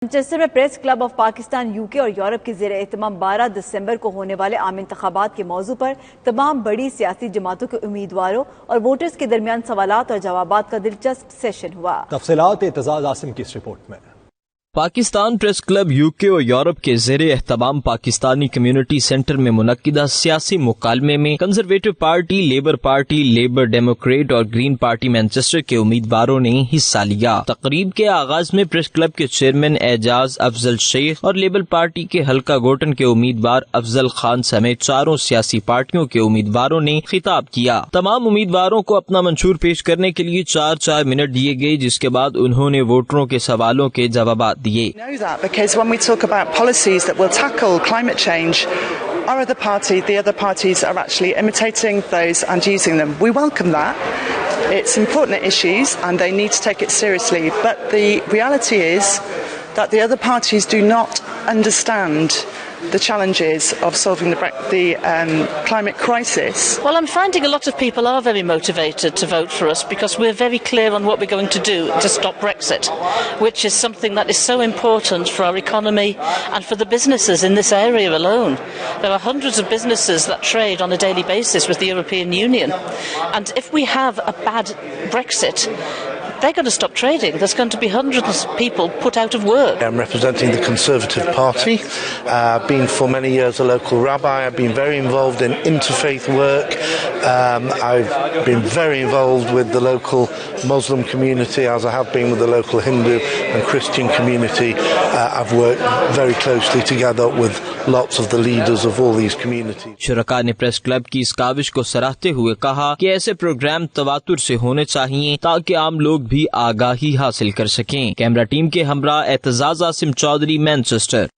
Manchester में press club of Pakistan UK और Europe के ज़ेर एहतमाम 12 दिसंबर को होने वाले आम इंतखाबात के मौजू पर तमाम बड़ी सियासी जमातों के उम्मीदवारों और वोटर्स के दरमियान सवालात और जवाबात का दिलचस्प सेशन हुआ। तफसीलात एतजाज आसिम की इस रिपोर्ट में। पाकिस्तान प्रेस क्लब यूके और यूरोप के ज़ेर एहतमाम पाकिस्तानी कम्युनिटी सेंटर में मुनक्किदा सियासी मुकालमे में कंजरवेटिव पार्टी, लेबर डेमोक्रेट और ग्रीन पार्टी मैनचेस्टर के उम्मीदवारों ने हिस्सा लिया। तकरीब के आगाज में प्रेस क्लब के चेयरमैन एजाज अफजल शेख और लेबर पार्टी के हल्का गोटन के उम्मीदवार अफजल खान समेत चारों सियासी पार्टियों के उम्मीदवारों ने खिताब किया। तमाम उम्मीदवारों को अपना मंशूर पेश करने के लिए 4 मिनट दिए गए, जिसके बाद उन्होंने वोटरों के सवालों के जवाब दिए। know that because when we talk about policies that will tackle climate change, the other parties are actually imitating those and using them. We welcome that. It's important issues and they need to take it seriously. But the reality is that the other parties do not understand the challenges of solving the climate crisis. Well, I'm finding a lot of people are very motivated to vote for us because we're very clear on what we're going to do to stop Brexit, which is something that is so important for our economy and for the businesses in this area alone. There are hundreds of businesses that trade on a daily basis with the European Union, and if we have a bad Brexit, they're going to stop trading. There's going to be hundreds of people put out of work. I'm representing the Conservative Party. I've been for many years a local rabbi. I've been very involved in interfaith work. I've been very involved with the local Muslim community, as I have been with the local Hindu and Christian community. I've worked very closely together with lots of the leaders of all these communities. शुरका ने press club की इस काविश को सराहते हुए कहा कि ऐसे programme तवातुर से होने चाहिए ताकि आम लोग भी आगाही हासिल कर सकें। कैमरा टीम के हमरा एतजाज आसिम चौधरी, मैनचेस्टर।